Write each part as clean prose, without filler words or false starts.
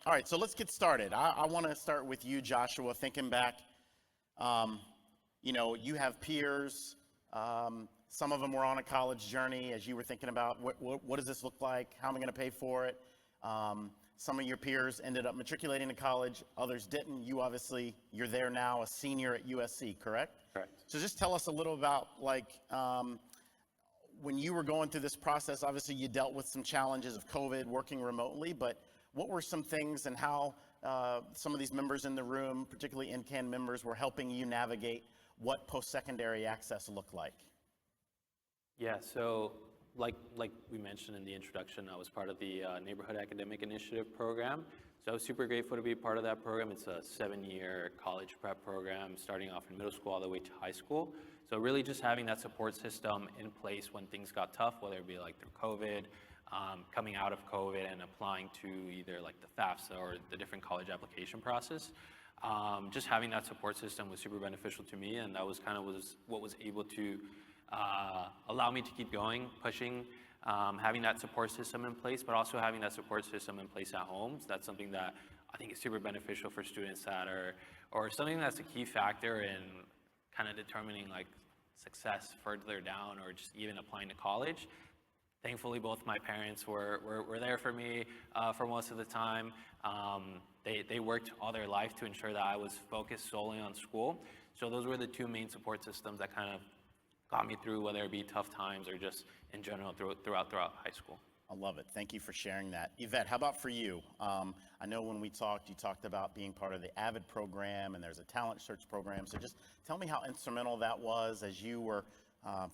All right, so let's get started. I want to start with you, Joshua, thinking back. You have peers. Some of them were on a college journey as you were thinking about what does this look like? How am I going to pay for it? Some of your peers ended up matriculating to college. Others didn't. You obviously, you're there now, a senior at USC, correct? Correct. So just tell us a little about when you were going through this process. Obviously, you dealt with some challenges of COVID, working remotely, but what were some things and how some of these members in the room, particularly NCAN members, were helping you navigate what post-secondary access looked like? Yeah, so like we mentioned in the introduction, I was part of the Neighborhood Academic Initiative program. So I was super grateful to be part of that program. It's a 7-year college prep program, starting off in middle school all the way to high school. So really just having that support system in place when things got tough, whether it be like through COVID, coming out of COVID and applying to either like the FAFSA or the different college application process. Just having that support system was super beneficial to me, and that was what was able to allow me to keep going, pushing, having that support system in place, but also having that support system in place at home. So that's something that I think is super beneficial for students that are, or something that's a key factor in kind of determining like success further down or just even applying to college. Thankfully, both my parents were there for me for most of the time. They worked all their life to ensure that I was focused solely on school. So those were the two main support systems that kind of got me through, whether it be tough times or just in general throughout high school. I love it. Thank you for sharing that. Yvette, how about for you? I know when we talked, you talked about being part of the AVID program, and there's a talent search program. So just tell me how instrumental that was as you were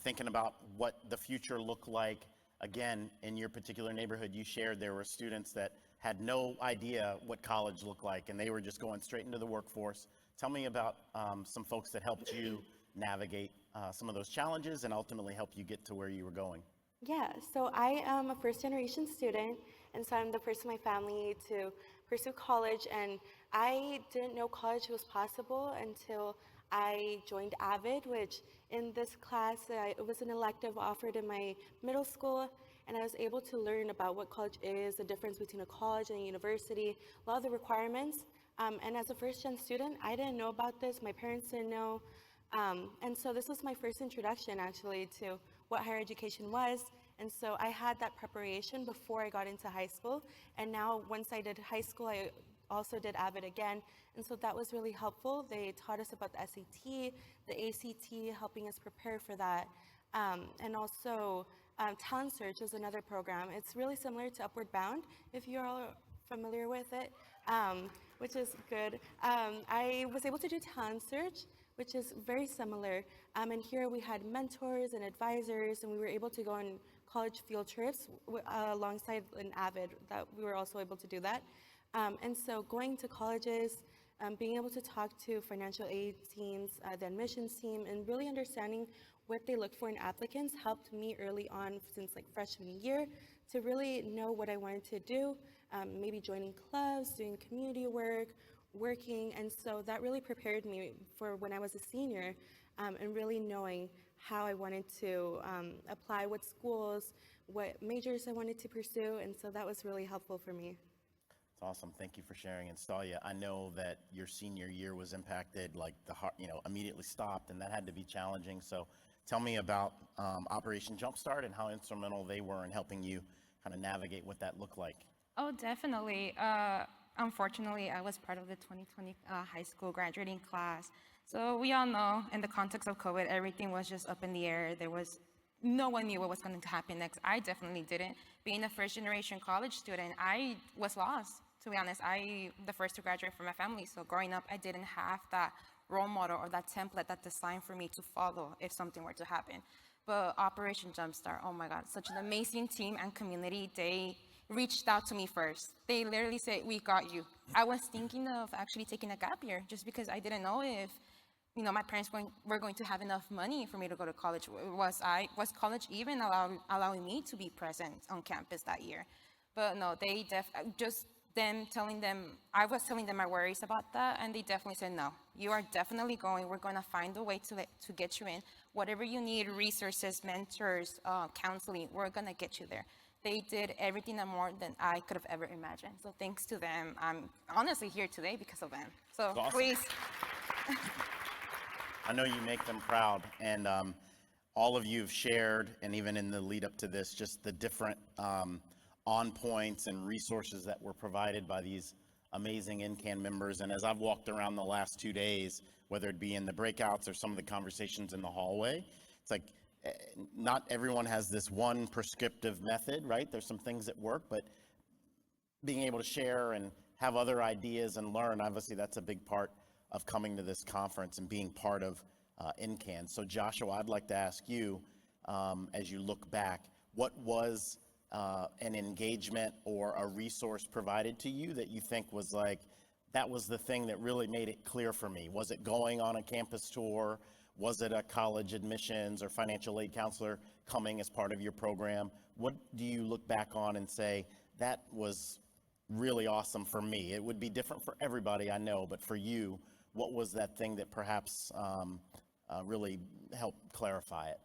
thinking about what the future looked like. Again, in your particular neighborhood, you shared there were students that had no idea what college looked like, and they were just going straight into the workforce. Tell me about some folks that helped you navigate some of those challenges and ultimately help you get to where you were going. Yeah, so I am a first-generation student, and so I'm the first in my family to pursue college, and I didn't know college was possible until I joined AVID, which in this class, it was an elective offered in my middle school, and I was able to learn about what college is, the difference between a college and a university, a lot of the requirements, and as a first-gen student, I didn't know about this, my parents didn't know, and so this was my first introduction actually to what higher education was. And so I had that preparation before I got into high school. And now once I did high school, I also did AVID again. And so that was really helpful. They taught us about the SAT, the ACT, helping us prepare for that. And also Talent Search is another program. It's really similar to Upward Bound, if you're all familiar with it, which is good. I was able to do Talent Search, which is very similar. And here we had mentors and advisors, and we were able to go on college field trips alongside an AVID, that we were also able to do that. And so going to colleges, being able to talk to financial aid teams, the admissions team, and really understanding what they look for in applicants helped me early on since like freshman year to really know what I wanted to do, maybe joining clubs, doing community work, working, and so that really prepared me for when I was a senior, and really knowing how I wanted to apply, what schools, what majors I wanted to pursue, and so that was really helpful for me. That's awesome. Thank you for sharing. And Stalia, I know that your senior year was impacted, like the heart, immediately stopped, and that had to be challenging. So tell me about Operation Jumpstart and how instrumental they were in helping you kind of navigate what that looked like. Oh, definitely. Unfortunately, I was part of the 2020 high school graduating class. So we all know in the context of COVID, everything was just up in the air. No one knew what was going to happen next. I definitely didn't. Being a first generation college student, I was lost, to be honest. The first to graduate from my family. So growing up, I didn't have that role model or that template, that design for me to follow if something were to happen. But Operation Jumpstart, oh my God, such an amazing team and community. They reached out to me first. They literally said, "We got you." I was thinking of actually taking a gap year just because I didn't know if, my parents were going to have enough money for me to go to college. Was college even allowing me to be present on campus that year? But no, they I was telling them my worries about that, and they definitely said, "No, you are definitely going. We're going to find a way to get you in. Whatever you need, resources, mentors, counseling, we're going to get you there." they did everything and more than I could have ever imagined. So thanks to them, I'm honestly here today because of them. So Awesome. please. I know you make them proud, and all of you have shared, and even in the lead up to this, just the different on points and resources that were provided by these amazing NCAN members. And as I've walked around the last 2 days, whether it be in the breakouts or some of the conversations in the hallway, it's like not everyone has this one prescriptive method, right? There's some things that work, but being able to share and have other ideas and learn, obviously that's a big part of coming to this conference and being part of NCAN. So Joshua, I'd like to ask you, as you look back, what was an engagement or a resource provided to you that you think was like, that was the thing that really made it clear for me? Was it going on a campus tour? Was it a college admissions or financial aid counselor coming as part of your program? What do you look back on and say, that was really awesome for me? It would be different for everybody, I know, but for you, what was that thing that perhaps really helped clarify it?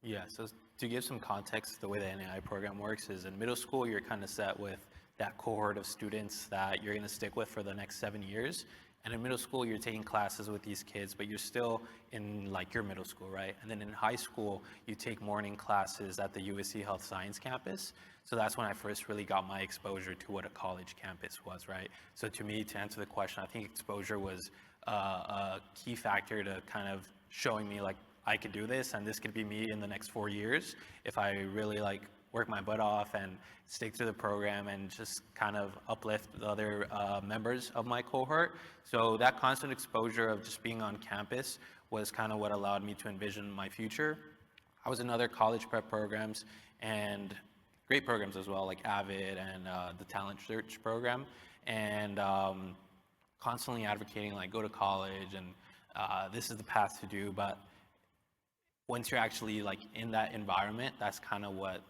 Yeah, so to give some context, the way the NAI program works is in middle school, you're kind of set with that cohort of students that you're going to stick with for the next 7 years. And in middle school, you're taking classes with these kids, but you're still in like your middle school, right? And then in high school, you take morning classes at the USC Health Science campus. So that's when I first really got my exposure to what a college campus was, right? So to me, to answer the question, I think exposure was a key factor to kind of showing me like I could do this and this could be me in the next 4 years if I really like work my butt off and stick to the program and just kind of uplift the other members of my cohort. So that constant exposure of just being on campus was kind of what allowed me to envision my future. I was in other college prep programs and great programs as well, like AVID and the Talent Search program, and constantly advocating like go to college and this is the path to do. But once you're actually like in that environment, that's kind of what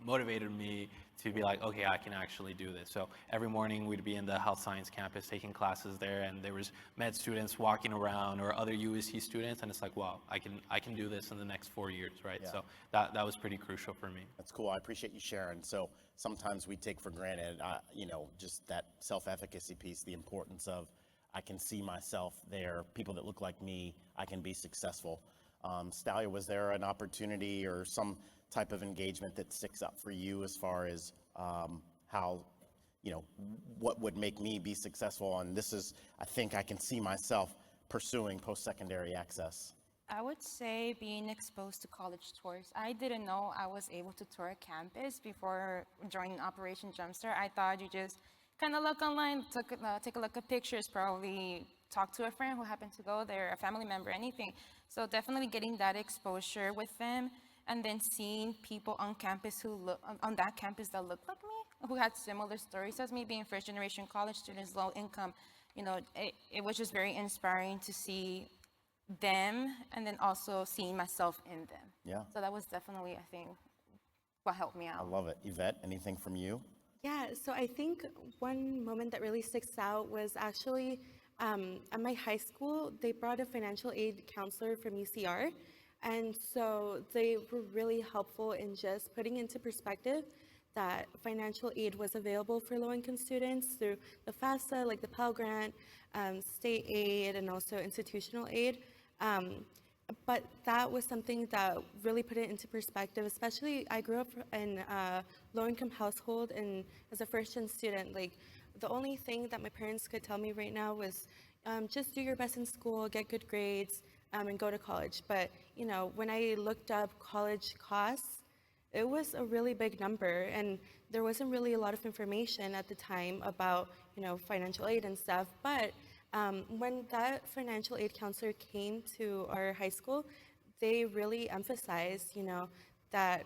motivated me to be like, okay, I can actually do this. So every morning we'd be in the health science campus taking classes there, and there was med students walking around or other USC students, and it's like, wow, I can do this in the next 4 years, right? Yeah. So that was pretty crucial for me. That's cool. I appreciate you sharing. So sometimes we take for granted, just that self-efficacy piece, the importance of I can see myself there, people that look like me, I can be successful. Stalia, was there an opportunity or some type of engagement that sticks up for you as far as how, what would make me be successful? And this is, I think I can see myself pursuing post-secondary access. I would say being exposed to college tours. I didn't know I was able to tour a campus before joining Operation Jumpstart. I thought you just kind of look online, take a look at pictures, probably talk to a friend who happened to go there, a family member, anything. So definitely getting that exposure with them, and then seeing people on campus on that campus that look like me, who had similar stories as me, being first generation college students, low income. It was just very inspiring to see them and then also seeing myself in them. Yeah. So that was definitely, I think, what helped me out. I love it. Yvette, anything from you? Yeah, so I think one moment that really sticks out was actually at my high school, they brought a financial aid counselor from UCR. And so they were really helpful in just putting into perspective that financial aid was available for low-income students through the FAFSA, like the Pell Grant, state aid, and also institutional aid. But that was something that really put it into perspective, especially I grew up in a low-income household, and as a first-gen student, like the only thing that my parents could tell me right now was just do your best in school, get good grades, and go to college. But when I looked up college costs, it was a really big number, and there wasn't really a lot of information at the time about financial aid and stuff. But when that financial aid counselor came to our high school, they really emphasized that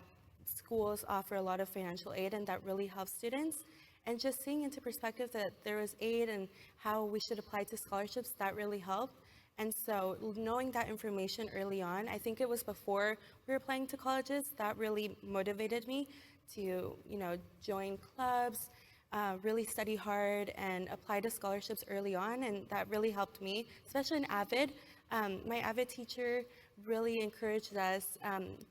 schools offer a lot of financial aid, and that really helps students. And just seeing into perspective that there was aid and how we should apply to scholarships, that really helped. And so knowing that information early on, I think it was before we were applying to colleges, that really motivated me to, join clubs, really study hard and apply to scholarships early on. And that really helped me, especially in AVID. My AVID teacher really encouraged us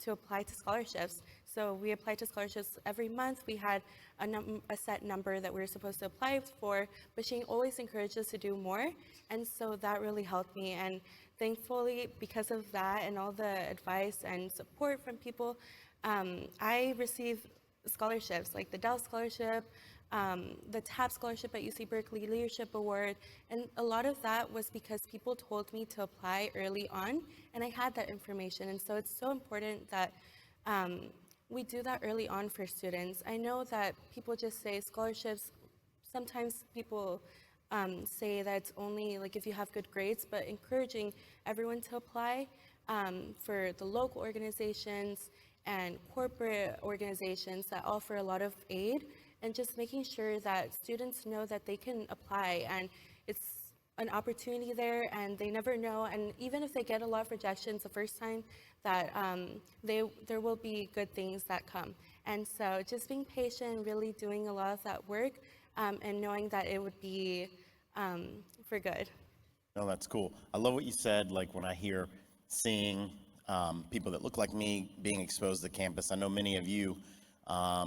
to apply to scholarships. So we applied to scholarships every month. We had a set number that we were supposed to apply for, but she always encouraged us to do more. And so that really helped me. And thankfully, because of that and all the advice and support from people, I received scholarships like the Dell Scholarship, the TAP Scholarship at UC Berkeley, Leadership Award, and a lot of that was because people told me to apply early on, and I had that information. And so it's so important that we do that early on for students. I know that people just say scholarships, sometimes people say that it's only like if you have good grades, but encouraging everyone to apply for the local organizations and corporate organizations that offer a lot of aid, and just making sure that students know that they can apply and it's an opportunity there and they never know. And even if they get a lot of rejections the first time, that there will be good things that come. And so just being patient, really doing a lot of that work, and knowing that it would be for good. No, that's cool. I love what you said, like when I hear seeing people that look like me being exposed to campus. I know many of you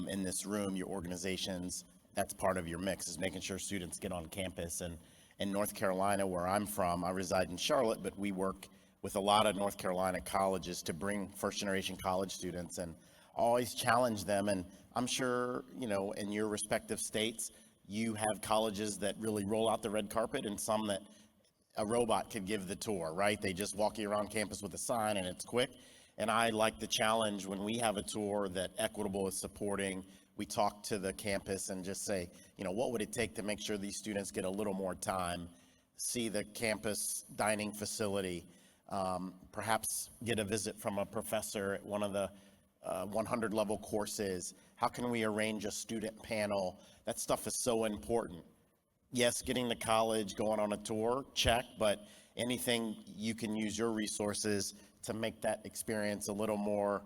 in this room, your organizations, that's part of your mix, is making sure students get on campus. And in North Carolina, where I'm from, I reside in Charlotte, but we work with a lot of North Carolina colleges to bring first-generation college students and always challenge them. And I'm sure, you know, in your respective states, you have colleges that really roll out the red carpet and some that a robot could give the tour, right? They just walk you around campus with a sign and it's quick. And I like the challenge when we have a tour that Equitable is supporting. We talk to the campus and just say, you know, what would it take to make sure these students get a little more time, see the campus dining facility, perhaps get a visit from a professor at one of the 100 level courses. How can we arrange a student panel? That stuff is so important. Yes, getting to college, going on a tour, check, but anything you can use your resources to make that experience a little more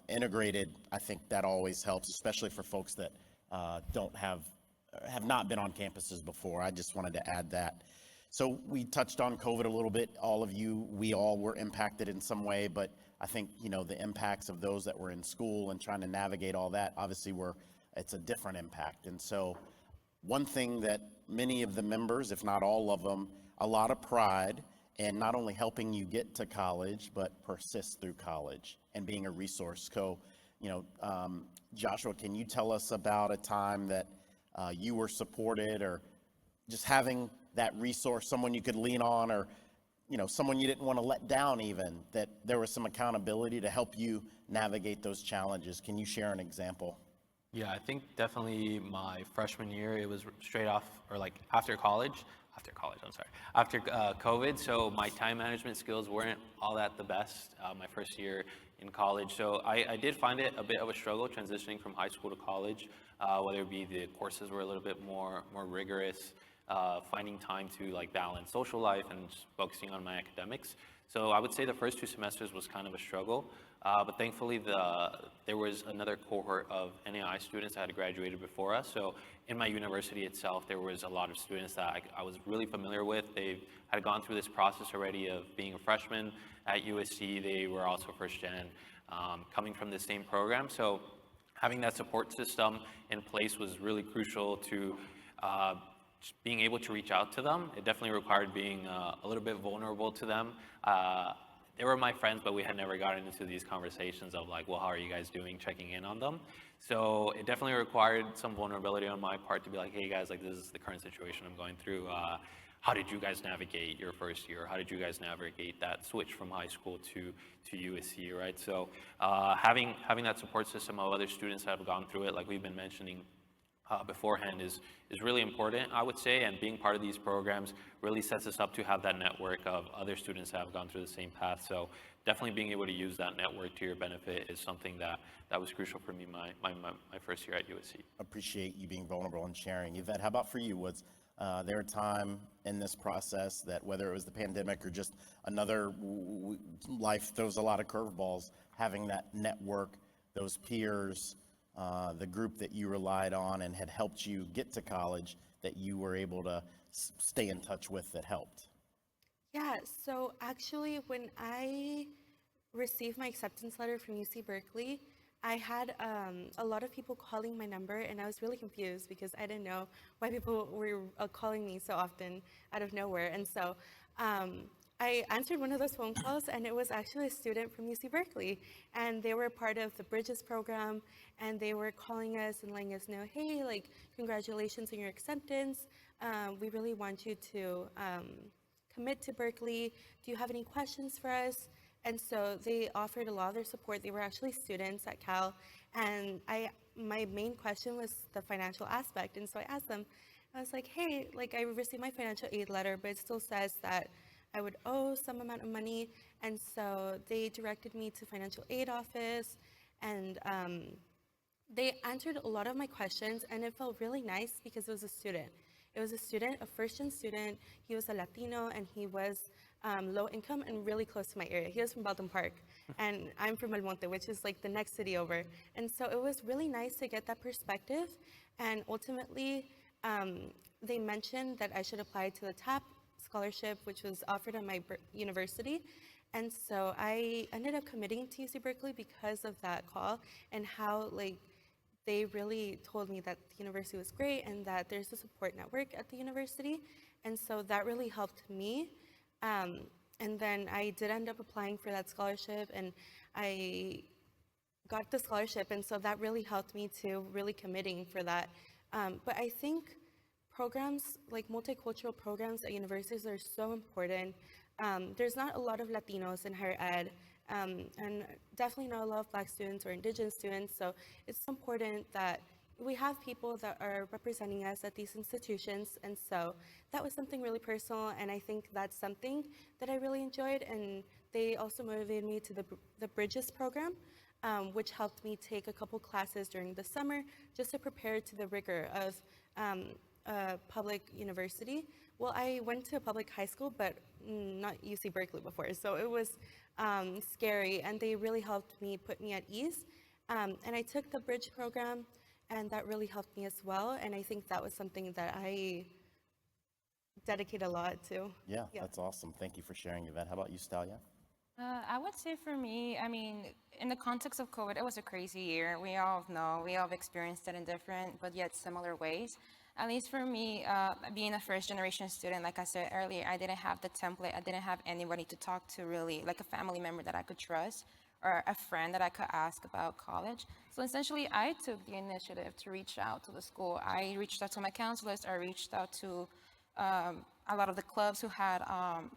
integrated, I think that always helps, especially for folks that have not been on campuses before. I just wanted to add that. So we touched on COVID a little bit. All of you, we all were impacted in some way, but I think, you know, the impacts of those that were in school and trying to navigate all that, obviously it's a different impact. And so one thing that many of the members, if not all of them, a lot of pride in not only helping you get to college, but persist through college and being a resource. So, you know, Joshua, can you tell us about a time that you were supported, or just having that resource, someone you could lean on, or, you know, someone you didn't want to let down even, that there was some accountability to help you navigate those challenges? Can you share an example? Yeah, I think definitely my freshman year, it was straight off, or like after COVID. So my time management skills weren't all that the best my first year in college. So I did find it a bit of a struggle transitioning from high school to college, whether it be the courses were a little bit more rigorous, finding time to like balance social life and just focusing on my academics. So I would say the first 2 semesters was kind of a struggle, but thankfully there was another cohort of NAI students that had graduated before us. So in my university itself, there was a lot of students that I was really familiar with. They had gone through this process already of being a freshman at USC. They were also first gen, coming from the same program. So having that support system in place was really crucial to just being able to reach out to them. It definitely required being a little bit vulnerable to them. They were my friends, but we had never gotten into these conversations of like, well, how are you guys doing, checking in on them. So it definitely required some vulnerability on my part to be like, hey guys, like this is the current situation I'm going through. How did you guys navigate your first year? How did you guys navigate that switch from high school to USC, right? So having that support system of other students that have gone through it, like we've been mentioning beforehand, is really important, I would say, and being part of these programs really sets us up to have that network of other students that have gone through the same path. So definitely being able to use that network to your benefit is something that was crucial for me my first year at USC. Appreciate you being vulnerable and sharing. Yvette, how about for you? Was there a time in this process that, whether it was the pandemic or just another life throws a lot of curveballs, having that network, those peers, the group that you relied on and had helped you get to college, that you were able to stay in touch with, that helped? Yeah, so actually when I received my acceptance letter from UC Berkeley, I had a lot of people calling my number, and I was really confused because I didn't know why people were calling me so often out of nowhere. And so I answered one of those phone calls, and it was actually a student from UC Berkeley, and they were part of the Bridges program, and they were calling us and letting us know, hey, like, congratulations on your acceptance. We really want you to commit to Berkeley. Do you have any questions for us? And so they offered a lot of their support. They were actually students at Cal, and my main question was the financial aspect. And so I asked them, I was like, hey, like, I received my financial aid letter, but it still says that I would owe some amount of money. And so they directed me to financial aid office, and they answered a lot of my questions, and it felt really nice because it was a student. It was a student, a first-gen student. He was a Latino, and he was low income and really close to my area. He was from Belton Park, and I'm from El Monte, which is like the next city over. And so it was really nice to get that perspective. And ultimately, they mentioned that I should apply to the TAP scholarship, which was offered at my university. And so I ended up committing to UC Berkeley because of that call and how, like, they really told me that the university was great and that there's a support network at the university. And so that really helped me. And then I did end up applying for that scholarship, and I got the scholarship. And so that really helped me to really committing for that. But I think programs, like multicultural programs at universities, are so important. There's not a lot of Latinos in higher ed. And definitely not a lot of Black students or Indigenous students. So it's important that we have people that are representing us at these institutions. And so that was something really personal, and I think that's something that I really enjoyed. And they also motivated me to the Bridges program, which helped me take a couple classes during the summer just to prepare to the rigor of a public university. Well, I went to a public high school, but not UC Berkeley before, so it was scary, and they really helped me put me at ease. And I took the Bridge program, and that really helped me as well. And I think that was something that I dedicate a lot to. Yeah, that's awesome. Thank you for sharing, Yvette. How about you, Stalia? I would say for me, I mean, in the context of COVID, it was a crazy year. We all know, we all have experienced it in different but yet similar ways. At least for me, being a first generation student, like I said earlier, I didn't have the template. I didn't have anybody to talk to really, like a family member that I could trust or a friend that I could ask about college. So essentially, I took the initiative to reach out to the school. I reached out to my counselors. I reached out to a lot of the clubs who had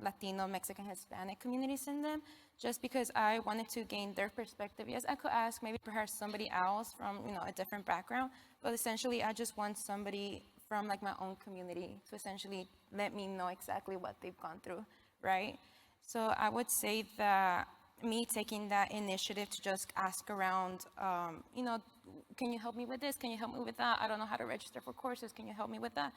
Latino, Mexican, Hispanic communities in them, just because I wanted to gain their perspective. Yes, I could ask maybe perhaps somebody else from, you know, a different background, but essentially I just want somebody from like my own community to essentially let me know exactly what they've gone through, right? So I would say that me taking that initiative to just ask around, you know, can you help me with this? Can you help me with that? I don't know how to register for courses. Can you help me with that?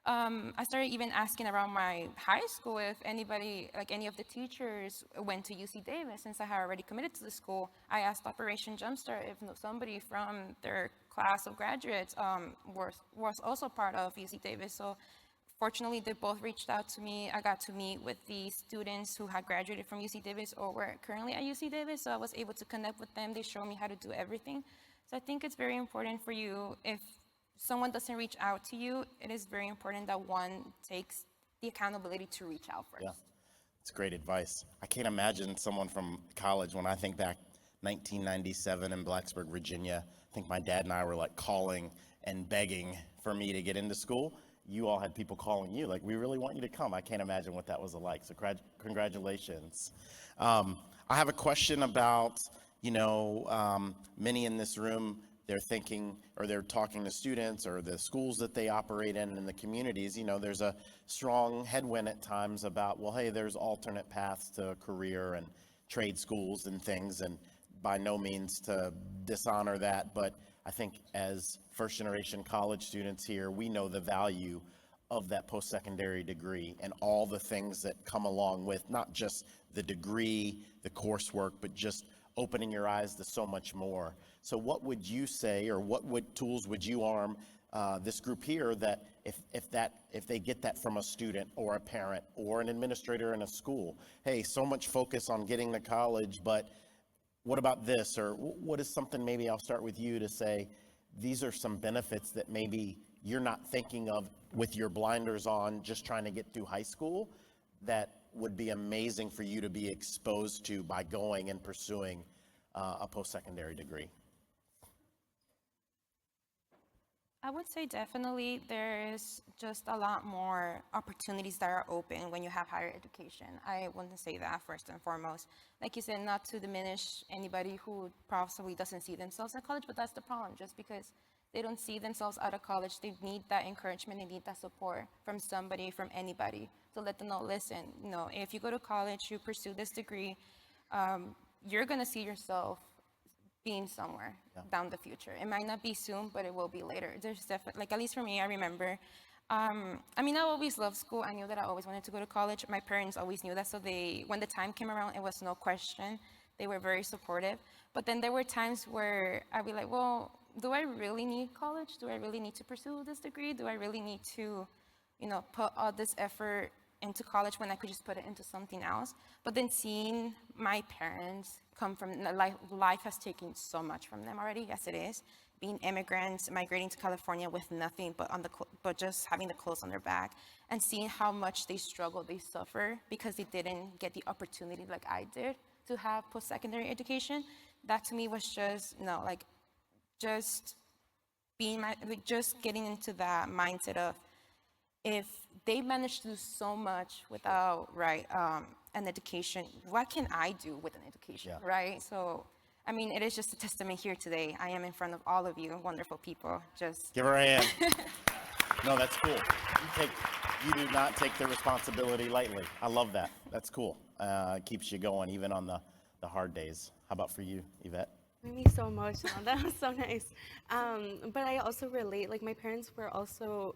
I started even asking around my high school if anybody, like any of the teachers went to UC Davis. Since I had already committed to the school, I asked Operation Jumpstart if somebody from their class of graduates was also part of UC Davis. So fortunately, they both reached out to me. I got to meet with the students who had graduated from UC Davis or were currently at UC Davis, so I was able to connect with them. They showed me how to do everything. So I think it's very important for you, if someone doesn't reach out to you, it is very important that one takes the accountability to reach out first. Yeah, it's great advice. I can't imagine someone from college. When I think back 1997 in Blacksburg, Virginia, I think my dad and I were like calling and begging for me to get into school. You all had people calling you like, we really want you to come. I can't imagine what that was like. So congratulations. I have a question about, you know, many in this room, they're thinking, or they're talking to students or the schools that they operate in the communities. You know, there's a strong headwind at times about, well, hey, there's alternate paths to career and trade schools and things, and by no means to dishonor that, but I think as first generation college students here, we know the value of that post-secondary degree and all the things that come along with not just the degree, the coursework, but just opening your eyes to so much more. So what would you say, or what tools would you arm this group here that if they get that from a student or a parent or an administrator in a school, hey, so much focus on getting to college, but what about this? Or what is something, maybe I'll start with you, to say, these are some benefits that maybe you're not thinking of with your blinders on, just trying to get through high school, that would be amazing for you to be exposed to by going and pursuing a post-secondary degree? I would say definitely there's just a lot more opportunities that are open when you have higher education. I wouldn't say that first and foremost. Like you said, not to diminish anybody who possibly doesn't see themselves in college, but that's the problem. Just because they don't see themselves out of college, they need that encouragement, they need that support from somebody, from anybody, to let them know, listen, if you go to college, you pursue this degree, you're gonna see yourself being somewhere down the future. It might not be soon, but it will be later. There's definitely, like, at least for me, I remember, I mean, I always loved school. I knew that I always wanted to go to college. My parents always knew that, so when the time came around, it was no question. They were very supportive. But then there were times where I'd be like, well, do I really need college? Do I really need to pursue this degree? Do I really need to, put all this effort into college when I could just put it into something else? But then seeing my parents come from, life has taken so much from them already, as it is. Being immigrants, migrating to California with nothing but just having the clothes on their back, and seeing how much they struggle, they suffer because they didn't get the opportunity like I did to have post-secondary education. That to me was just, just just getting into that mindset of, if they managed to do so much without an education, what can I do with an education, right? So, I mean, it is just a testament here today. I am in front of all of you wonderful people. Just give her a hand. No, that's cool. You do not take the responsibility lightly. I love that. That's cool. It keeps you going even on the hard days. How about for you, Yvette? Made me so emotional. That was so nice. But I also relate, like, my parents they're also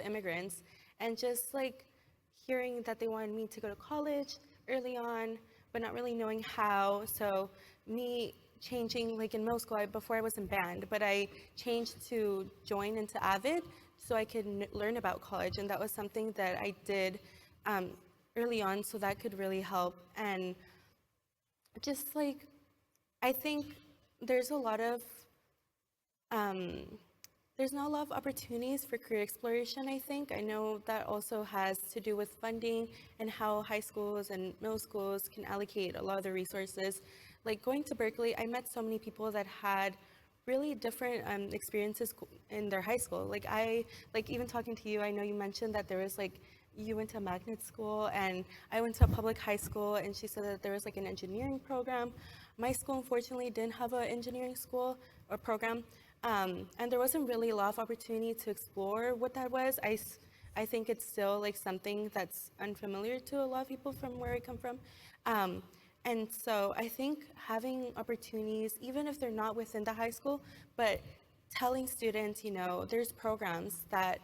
immigrants, and just like hearing that they wanted me to go to college early on, but not really knowing how. So me changing, like in middle school, before I was in band, but I changed to join into AVID so I could learn about college, and that was something that I did early on, so that could really help. And just like, I think there's a lot of there's not a lot of opportunities for career exploration, I think. I know that also has to do with funding and how high schools and middle schools can allocate a lot of the resources. Like going to Berkeley, I met so many people that had really different experiences in their high school. Like even talking to you, I know you mentioned that there was you went to a magnet school, and I went to a public high school, and she said that there was an engineering program. My school, unfortunately, didn't have an engineering school or program, and there wasn't really a lot of opportunity to explore what that was. I think it's still something that's unfamiliar to a lot of people from where I come from. And so I think having opportunities, even if they're not within the high school, but telling students, there's programs that,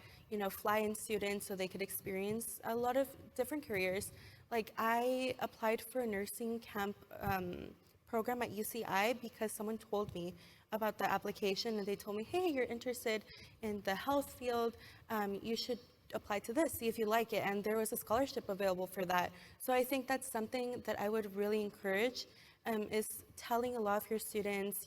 fly in students so they could experience a lot of different careers. Like I applied for a nursing camp program at UCI because someone told me about the application, and they told me, hey, you're interested in the health field, you should apply to this, see if you like it, and there was a scholarship available for that. So I think that's something that I would really encourage, is telling a lot of your students,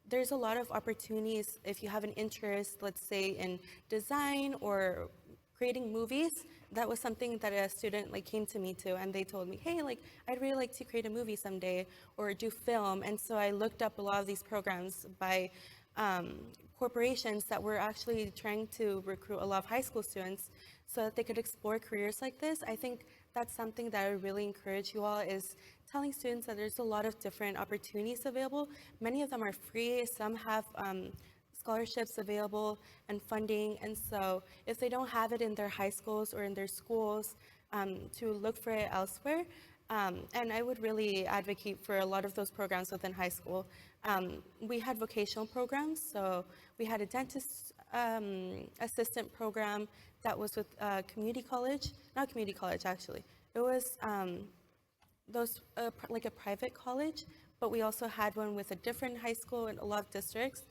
there's a lot of opportunities if you have an interest, let's say in design or creating movies. That was something that a student came to me to, and they told me, hey, I'd really like to create a movie someday or do film. And so I looked up a lot of these programs by corporations that were actually trying to recruit a lot of high school students so that they could explore careers like this. I think that's something that I would really encourage you all, is telling students that there's a lot of different opportunities available. Many of them are free, some have scholarships available and funding, and so if they don't have it in their high schools or in their schools, to look for it elsewhere. And I would really advocate for a lot of those programs within high school. We had vocational programs, so we had a dentist assistant program that was with community college, not community college actually. It was like a private college, but we also had one with a different high school in a lot of districts.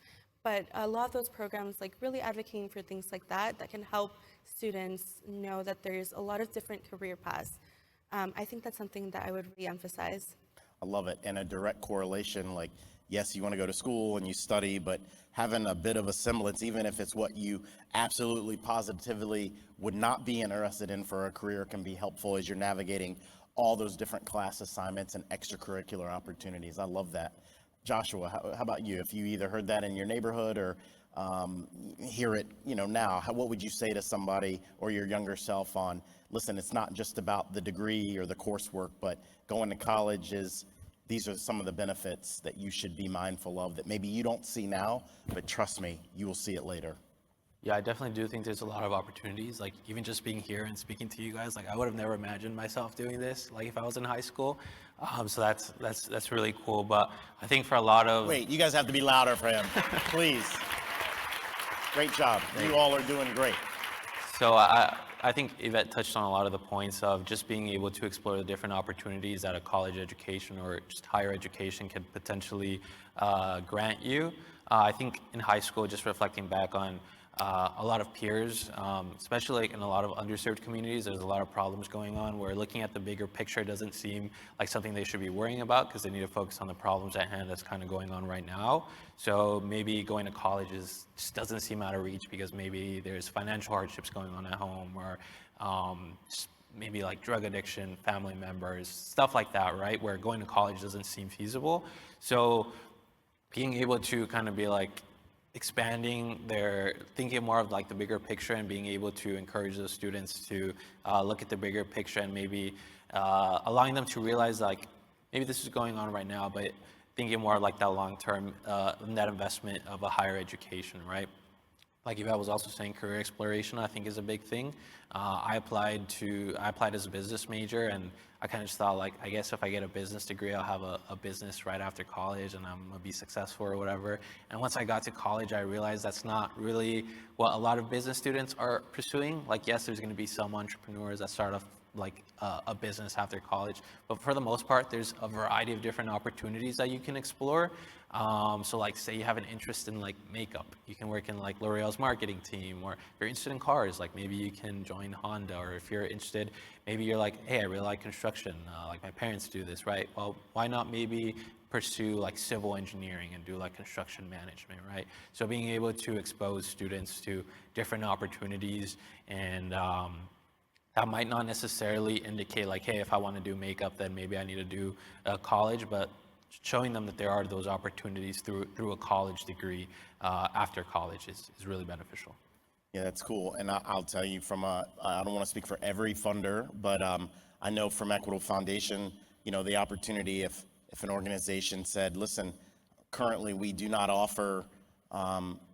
But a lot of those programs, really advocating for things like that can help students know that there's a lot of different career paths. I think that's something that I would re-emphasize. I love it. And a direct correlation, like, yes, you want to go to school and you study, but having a bit of a semblance, even if it's what you absolutely positively would not be interested in for a career, can be helpful as you're navigating all those different class assignments and extracurricular opportunities. I love that. Joshua, how about you? If you either heard that in your neighborhood or hear it, now, what would you say to somebody or your younger self on, listen, it's not just about the degree or the coursework, but going to college these are some of the benefits that you should be mindful of that maybe you don't see now, but trust me, you will see it later. Yeah, I definitely do think there's a lot of opportunities. Like even just being here and speaking to you guys, like I would have never imagined myself doing this, like if I was in high school. So that's really cool. But I think for a lot of Wait, you guys have to be louder for him, please. Great job. You all are doing great. So I think Yvette touched on a lot of the points of just being able to explore the different opportunities that a college education or just higher education can potentially grant you. I think in high school, just reflecting back on a lot of peers, especially like in a lot of underserved communities, there's a lot of problems going on where looking at the bigger picture doesn't seem like something they should be worrying about because they need to focus on the problems at hand that's kind of going on right now. So maybe going to college just doesn't seem out of reach because maybe there's financial hardships going on at home or maybe like drug addiction, family members, stuff like that, right? Where going to college doesn't seem feasible. So being able to kind of be like, thinking more of like the bigger picture and being able to encourage those students to look at the bigger picture and maybe allowing them to realize like maybe this is going on right now, but thinking more like that long-term net investment of a higher education, right? Like Yvette was also saying, career exploration I think is a big thing. I applied as a business major, and I kind of just thought like, I guess if I get a business degree, I'll have a business right after college and I'm gonna be successful or whatever. And once I got to college, I realized that's not really what a lot of business students are pursuing. Like, yes, there's gonna be some entrepreneurs that start off like a business after college, but for the most part, there's a variety of different opportunities that you can explore. So like say you have an interest in like makeup, you can work in like L'Oreal's marketing team, or if you're interested in cars, like maybe you can join Honda, or if you're interested, maybe you're like, hey, I really like construction, like my parents do this, right? Well, why not maybe pursue like civil engineering and do like construction management, right? So being able to expose students to different opportunities and that might not necessarily indicate like, hey, if I want to do makeup, then maybe I need to do college, but showing them that there are those opportunities through a college degree after college is really beneficial. Yeah, that's cool. And I'll tell you I don't want to speak for every funder, but I know from Equitable Foundation, the opportunity if an organization said, listen, currently we do not offer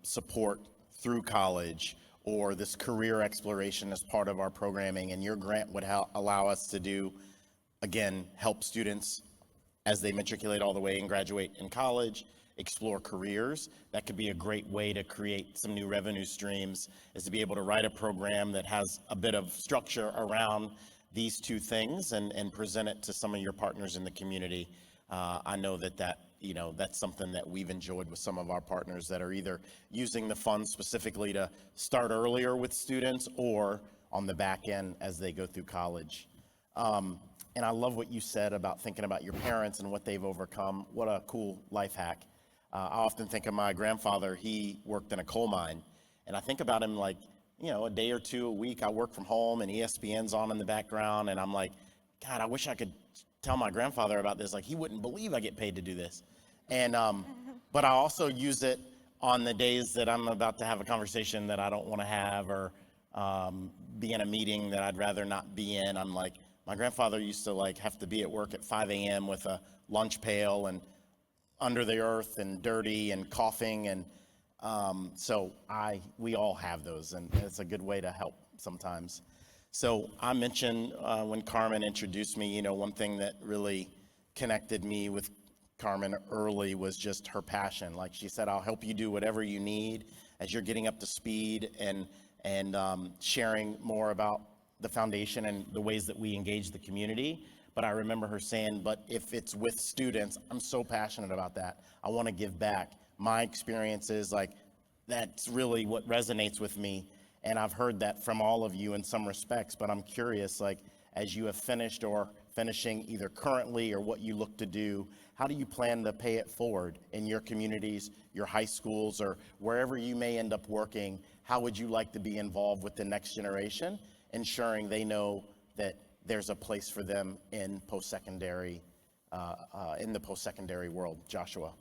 support through college or this career exploration as part of our programming, and your grant would allow us to do, again, help students as they matriculate all the way and graduate in college, explore careers. That could be a great way to create some new revenue streams, is to be able to write a program that has a bit of structure around these two things and present it to some of your partners in the community. I know that's something that we've enjoyed with some of our partners that are either using the funds specifically to start earlier with students or on the back end as they go through college. And I love what you said about thinking about your parents and what they've overcome. What a cool life hack. I often think of my grandfather. He worked in a coal mine, and I think about him like, a day or two a week. I work from home and ESPN's on in the background, and I'm like, God, I wish I could tell my grandfather about this. Like, he wouldn't believe I get paid to do this. And but I also use it on the days that I'm about to have a conversation that I don't want to have, or be in a meeting that I'd rather not be in. I'm like, my grandfather used to like have to be at work at 5 a.m. with a lunch pail and under the earth and dirty and coughing, and so we all have those, and it's a good way to help sometimes. So I mentioned when Carmen introduced me, one thing that really connected me with Carmen early was just her passion. Like she said, I'll help you do whatever you need as you're getting up to speed and sharing more about the foundation and the ways that we engage the community. But I remember her saying, but if it's with students, I'm so passionate about that. I want to give back. My experiences, like, that's really what resonates with me. And I've heard that from all of you in some respects, but I'm curious, like, as you have finished or finishing either currently or what you look to do, how do you plan to pay it forward in your communities, your high schools, or wherever you may end up working? How would you like to be involved with the next generation, ensuring they know that there's a place for them in post-secondary, in the post-secondary world? Joshua.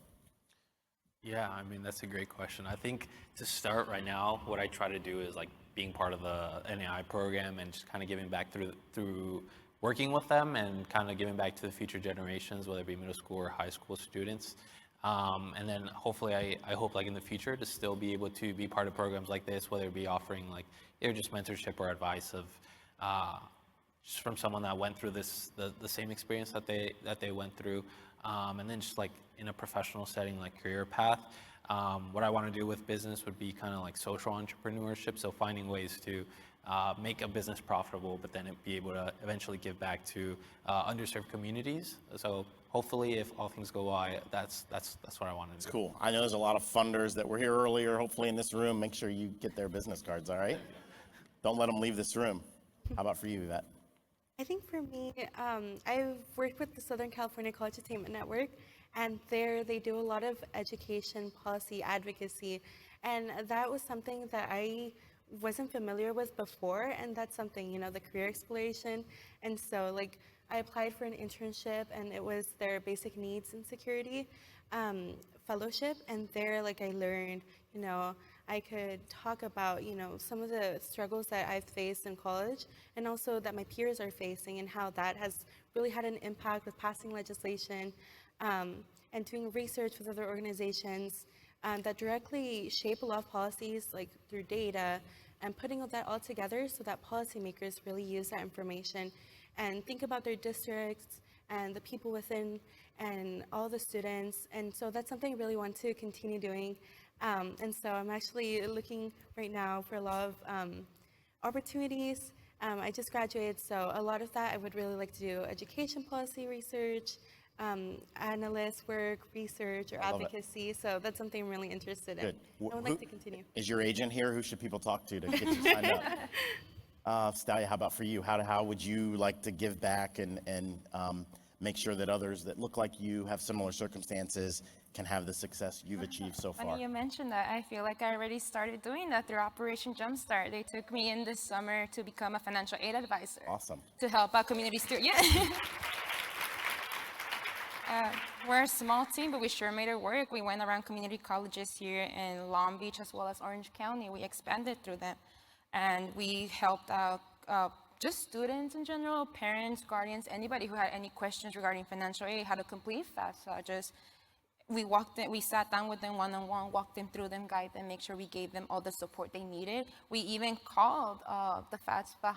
Yeah, I mean, that's a great question. I think to start right now, what I try to do is like being part of the NAI program and just kind of giving back through working with them and kind of giving back to the future generations, whether it be middle school or high school students. And then hopefully, I hope like in the future to still be able to be part of programs like this, whether it be offering like either just mentorship or advice of just from someone that went through the same experience that they went through. And then just like in a professional setting, like career path, what I want to do with business would be kind of like social entrepreneurship. So finding ways to make a business profitable, but then be able to eventually give back to underserved communities. So hopefully, if all things go well, that's what I want to do. It's cool. I know there's a lot of funders that were here earlier, hopefully in this room. Make sure you get their business cards, all right? Don't let them leave this room. How about for you, Yvette? I think for me, I've worked with the Southern California College Attainment Network, and there they do a lot of education policy advocacy, and that was something that I wasn't familiar with before, and that's something, you know, the career exploration. And so like I applied for an internship, and it was their basic needs and security fellowship, and there like I learned, you know, I could talk about, you know, some of the struggles that I've faced in college, and also that my peers are facing, and how that has really had an impact with passing legislation and doing research with other organizations that directly shape a lot of policies, like through data, and putting that all together so that policymakers really use that information and think about their districts and the people within and all the students. And so that's something I really want to continue doing. And so I'm actually looking right now for a lot of opportunities. I just graduated, so a lot of that I would really like to do education policy research, analyst work, research, or advocacy. So that's something I'm really interested in. Good. I would like to continue. Is your agent here? Who should people talk to get you signed up? Stalia, how about for you? How would you like to give back and make sure that others that look like you, have similar circumstances, can have the success you've achieved so far? Funny you mentioned that. I feel like I already started doing that through Operation Jumpstart. They took me in this summer to become a financial aid advisor. Awesome. To help out community students. Yeah. We're a small team, but we sure made it work. We went around community colleges here in Long Beach as well as Orange County. We expanded through them. And we helped out just students in general, parents, guardians, anybody who had any questions regarding financial aid, how to complete FAFSA. We sat down with them one-on-one, walked them through them, guide them, make sure we gave them all the support they needed. We even called the FAFSA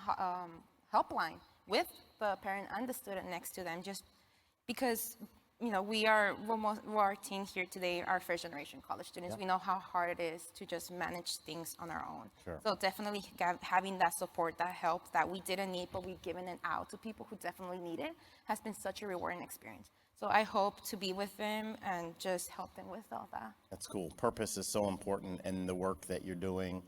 helpline with the parent and the student next to them, just because, you know, we're our team here today are first generation college students. Yeah. We know how hard it is to just manage things on our own. Sure. So definitely having that support, that help that we didn't need, but we've given it out to people who definitely need it, has been such a rewarding experience. So I hope to be with them and just help them with all that. That's cool. Purpose is so important in the work that you're doing,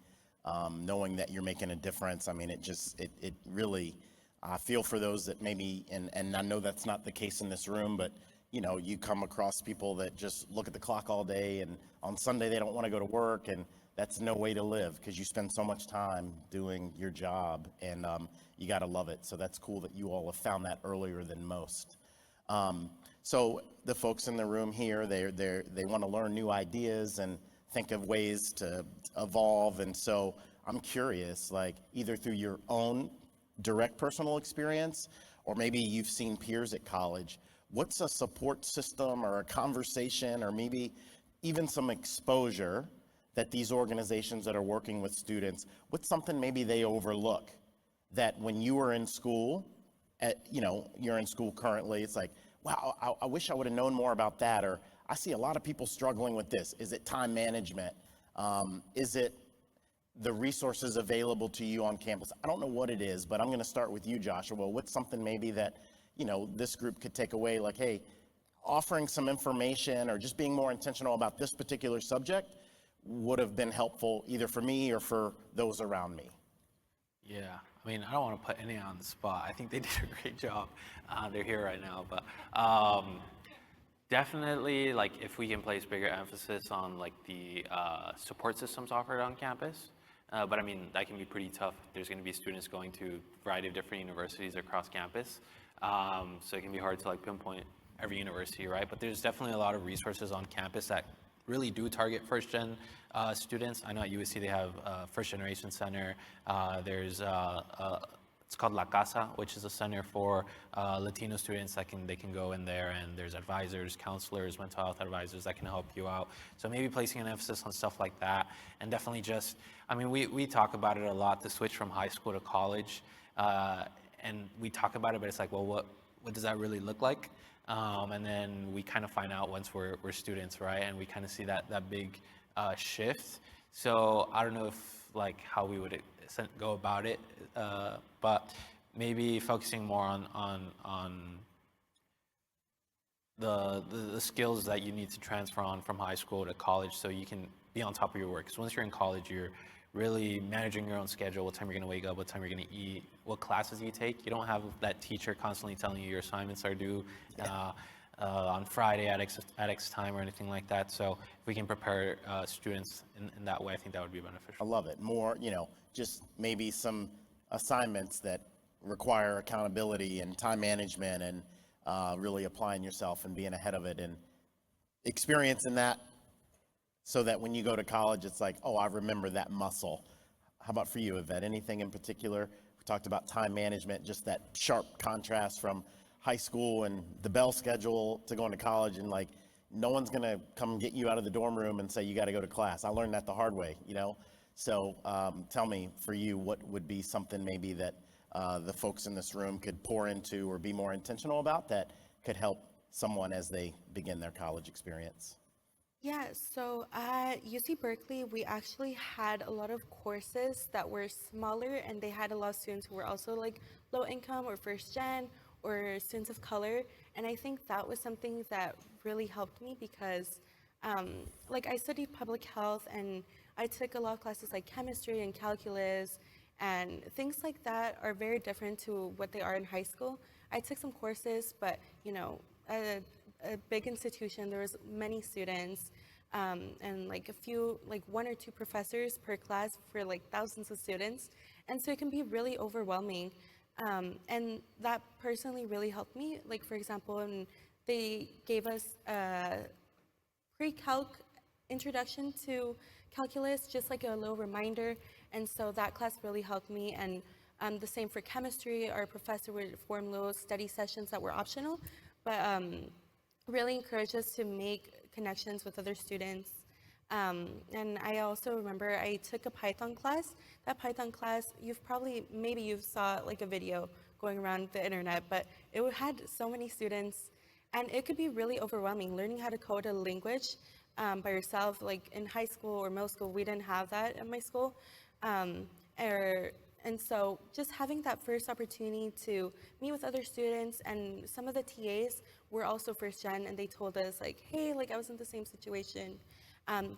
knowing that you're making a difference. I mean, it really, I feel for those that maybe, and I know that's not the case in this room, but you know, you come across people that just look at the clock all day, and on Sunday they don't want to go to work, and that's no way to live because you spend so much time doing your job, and you got to love it. So that's cool that you all have found that earlier than most. So the folks in the room here, they want to learn new ideas and think of ways to evolve. And so I'm curious, like either through your own direct personal experience, or maybe you've seen peers at college, what's a support system or a conversation or maybe even some exposure that these organizations that are working with students, what's something maybe they overlook that when you were in school, you're in school currently, it's like, wow, I wish I would have known more about that, or I see a lot of people struggling with this. Is it time management? Is it the resources available to you on campus? I don't know what it is, but I'm going to start with you, Joshua. What's something maybe that, you know, this group could take away, like, hey, offering some information or just being more intentional about this particular subject would have been helpful either for me or for those around me? Yeah, I mean, I don't want to put anyone on the spot. I think they did a great job. They're here right now, but definitely, like, if we can place bigger emphasis on like the support systems offered on campus. But I mean, that can be pretty tough. There's going to be students going to a variety of different universities across campus, so it can be hard to like pinpoint every university, right? But there's definitely a lot of resources on campus that really do target first-gen students. I know at USC they have a first-generation center. There's it's called La Casa, which is a center for Latino students that they can go in there, and there's advisors, counselors, mental health advisors that can help you out. So maybe placing an emphasis on stuff like that, and definitely just, I mean, we talk about it a lot, the switch from high school to college, and we talk about it, but it's like, well, what does that really look like? And then we kind of find out once we're students, right? And we kind of see that big shift. So I don't know if like how we would go about it, but maybe focusing more on the skills that you need to transfer on from high school to college, so you can be on top of your work. Because once you're in college, you're really managing your own schedule, what time you're going to wake up, what time you're going to eat, what classes you take. You don't have that teacher constantly telling you your assignments are due on Friday at X time or anything like that. So if we can prepare students in that way, I think that would be beneficial. I love it. More, just maybe some assignments that require accountability and time management, and really applying yourself and being ahead of it and experiencing that, so that when you go to college, it's like, oh, I remember that muscle. How about for you, Yvette? Anything in particular? We talked about time management, just that sharp contrast from high school and the bell schedule to going to college, and like, no one's gonna come get you out of the dorm room and say you got to go to class. I learned that the hard way, So tell me, for you, what would be something maybe that the folks in this room could pour into or be more intentional about that could help someone as they begin their college experience? Yeah, so at UC Berkeley, we actually had a lot of courses that were smaller, and they had a lot of students who were also like low income or first gen or students of color. And I think that was something that really helped me because like I studied public health, and I took a lot of classes like chemistry and calculus, and things like that are very different to what they are in high school. I took some courses, but a big institution, there was many students, and like one or two professors per class for like thousands of students. And so it can be really overwhelming. And that personally really helped me. Like, for example, and they gave us a pre-calc introduction to calculus, just like a little reminder. And so that class really helped me. And the same for chemistry. Our professor would form little study sessions that were optional, but really encouraged us to make connections with other students. And I also remember I took a Python class. That Python class, maybe you saw like a video going around the internet, but it had so many students, and it could be really overwhelming learning how to code a language by yourself. Like in high school or middle school, we didn't have that at my school. And so just having that first opportunity to meet with other students, and some of the TAs were also first gen, and they told us like, hey, like I was in the same situation.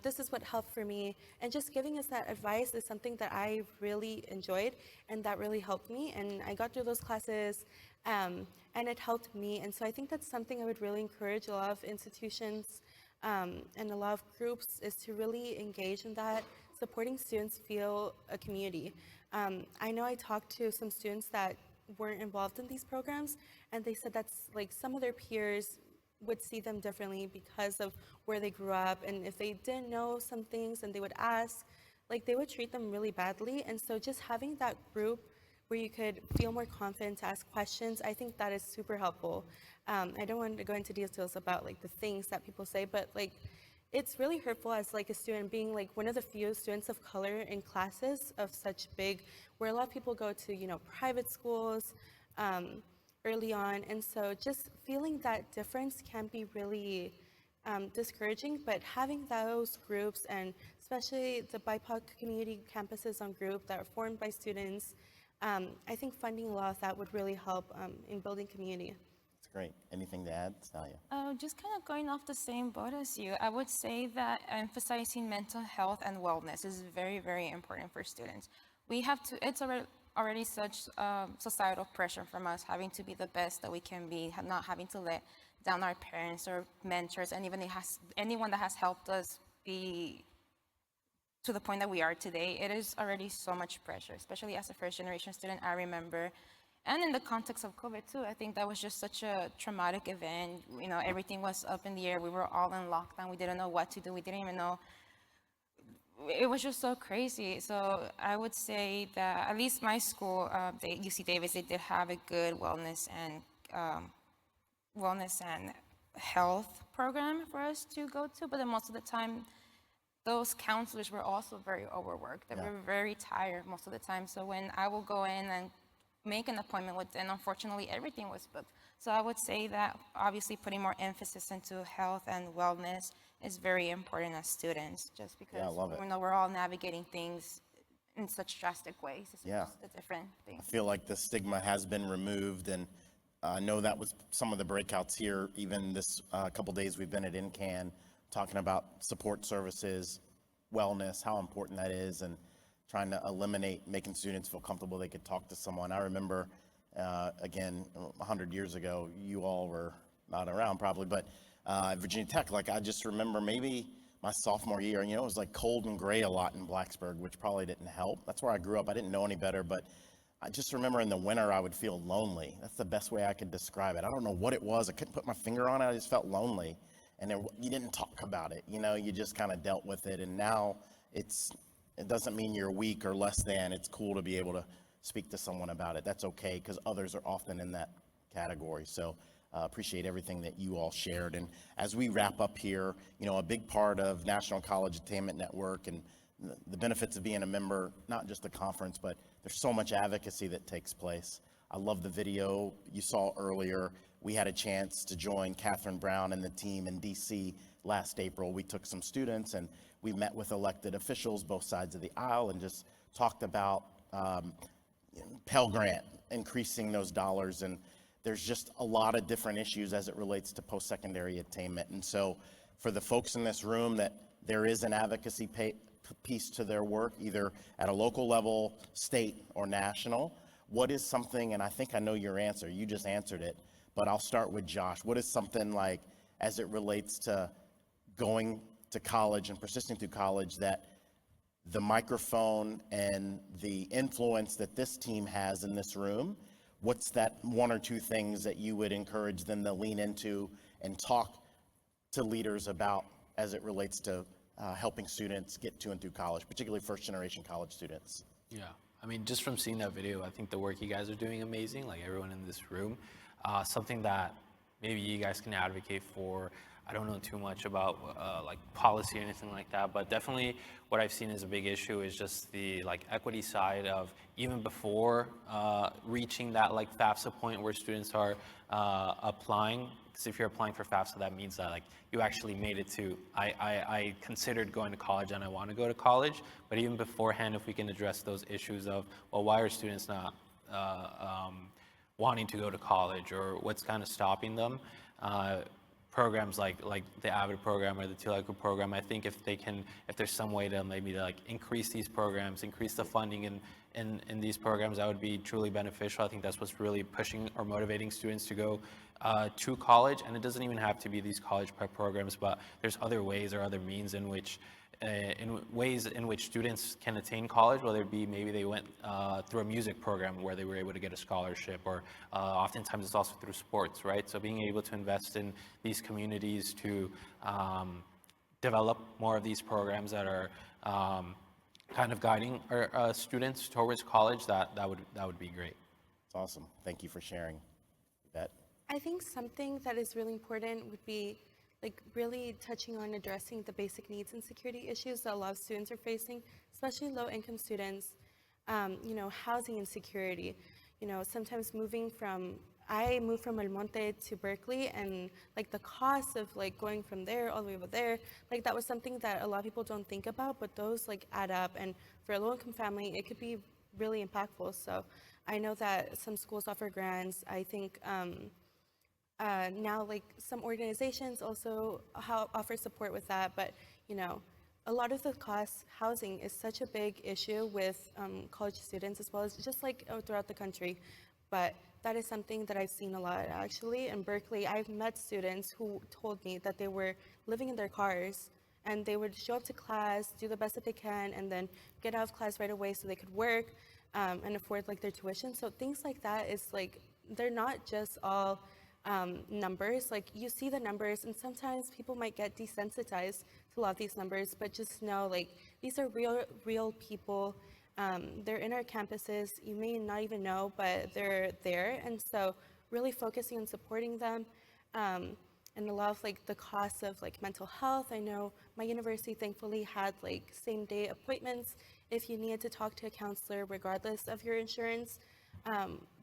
This is what helped for me. And just giving us that advice is something that I really enjoyed, and that really helped me. And I got through those classes, and it helped me. And so I think that's something I would really encourage a lot of institutions and a lot of groups, is to really engage in that, supporting students feel a community. I know I talked to some students that weren't involved in these programs, and they said that's like some of their peers would see them differently because of where they grew up, and if they didn't know some things and they would ask, like they would treat them really badly. And so just having that group where you could feel more confident to ask questions, I think that is super helpful. I don't want to go into details about like the things that people say, but like it's really hurtful as like a student being like one of the few students of color in classes of such big, where a lot of people go to, private schools early on. And so just feeling that difference can be really discouraging, but having those groups, and especially the BIPOC community campuses on group that are formed by students, I think funding a lot of that would really help in building community. That's great. Anything to add, Stalia? Just kind of going off the same boat as you, I would say that emphasizing mental health and wellness is very, very important for students. We have to, it's already such societal pressure from us having to be the best that we can be, not having to let down our parents or mentors, and even anyone that has helped us be to the point that we are today. It is already so much pressure, especially as a first generation student, I remember. And in the context of COVID too, I think that was just such a traumatic event. You know, everything was up in the air. We were all in lockdown. We didn't know what to do. We didn't even know. It was just so crazy. So I would say that at least my school, UC Davis, they did have a good wellness and health program for us to go to. But then most of the time, those counselors were also very overworked. They were very tired most of the time. So when I will go in and make an appointment with them, unfortunately, everything was booked. So I would say that obviously putting more emphasis into health and wellness is very important as students, just because I love it. we know we're all navigating things in such drastic ways. It's just a different thing. I feel like the stigma has been removed, and I know that was some of the breakouts here, even this couple days we've been at NCAN, talking about support services, wellness, how important that is, and trying to eliminate making students feel comfortable they could talk to someone. I remember, again, 100 years ago, you all were not around probably, but at Virginia Tech, like I just remember maybe my sophomore year, you know, it was like cold and gray a lot in Blacksburg, which probably didn't help. That's where I grew up. I didn't know any better, but I just remember in the winter I would feel lonely. That's the best way I could describe it. I don't know what it was. I couldn't put my finger on it. I just felt lonely. And you didn't talk about it, you know, you just kind of dealt with it. And now it doesn't mean you're weak or less than. It's cool to be able to speak to someone about it. That's okay, because others are often in that category. So appreciate everything that you all shared. And as we wrap up here, you know, a big part of National College Attainment Network and the benefits of being a member, not just the conference, but there's so much advocacy that takes place. I love the video you saw earlier. We had a chance to join Catherine Brown and the team in DC last April. We took some students and we met with elected officials, both sides of the aisle, and just talked about Pell Grant, increasing those dollars. And there's just a lot of different issues as it relates to post-secondary attainment. And so for the folks in this room that there is an advocacy piece to their work, either at a local level, state, or national, what is something, and I think I know your answer, you just answered it, but I'll start with Josh. What is something like, as it relates to going to college and persisting through college, that the microphone and the influence that this team has in this room, what's that one or two things that you would encourage them to lean into and talk to leaders about as it relates to helping students get to and through college, particularly first-generation college students? Yeah, I mean, just from seeing that video, I think the work you guys are doing amazing, like everyone in this room. Something that maybe you guys can advocate for. I don't know too much about like policy or anything like that, but definitely what I've seen as a big issue is just the like equity side of even before reaching that like FAFSA point where students are applying. Because if you're applying for FAFSA, that means that like you actually made it to, I considered going to college and I want to go to college. But even beforehand, if we can address those issues of, well, why are students not wanting to go to college, or what's kind of stopping them? Programs like the AVID program or the TLECU program, I think if there's some way to maybe like increase these programs, increase the funding in these programs, that would be truly beneficial. I think that's what's really pushing or motivating students to go to college. And it doesn't even have to be these college prep programs, but there's other ways or other means in which students can attain college, whether it be maybe they went through a music program where they were able to get a scholarship, or oftentimes it's also through sports, right? So being able to invest in these communities to develop more of these programs that are kind of guiding our students towards college, that would be great. It's awesome. Thank you for sharing that. I think something that is really important would be like really touching on addressing the basic needs and security issues that a lot of students are facing, especially low-income students. You know, housing insecurity. You know, sometimes I moved from El Monte to Berkeley, and like the cost of like going from there all the way over there, like that was something that a lot of people don't think about, but those like add up, and for a low-income family, it could be really impactful. So I know that some schools offer grants. I think now like some organizations also offer support with that, but you know, a lot of the cost, housing is such a big issue with college students as well as just like throughout the country. But that is something that I've seen a lot actually. In Berkeley, I've met students who told me that they were living in their cars and they would show up to class, do the best that they can, and then get out of class right away so they could work and afford like their tuition. So things like that is like, they're not just all numbers. Like you see the numbers and sometimes people might get desensitized to a lot of these numbers, but just know like these are real people. They're in our campuses. You may not even know, but they're there. And so really focusing on supporting them. And a lot of like the costs of like mental health. I know my university thankfully had like same day appointments if you needed to talk to a counselor regardless of your insurance.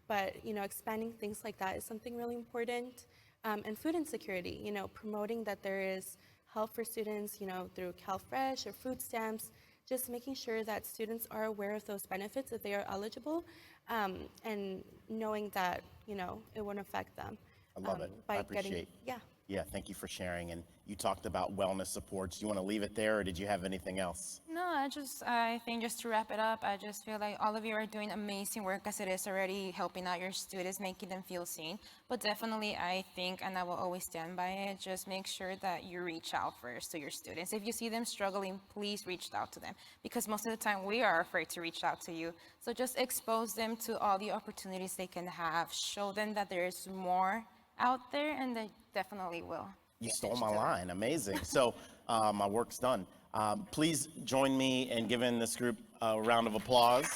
But you know, expanding things like that is something really important. And food insecurity, you know, promoting that there is help for students, you know, through CalFresh or food stamps, just making sure that students are aware of those benefits if they are eligible, and knowing that, you know, it won't affect them. I love it. I appreciate. Yeah. Yeah, thank you for sharing. And you talked about wellness supports. Do you want to leave it there, or did you have anything else? No, I think just to wrap it up, I just feel like all of you are doing amazing work as it is already helping out your students, making them feel seen. But definitely, I think, and I will always stand by it, just make sure that you reach out first to your students. If you see them struggling, please reach out to them, because most of the time we are afraid to reach out to you. So just expose them to all the opportunities they can have, show them that there is more out there, and they definitely will. You stole my line. Amazing. So my work's done. Please join me in giving this group a round of applause.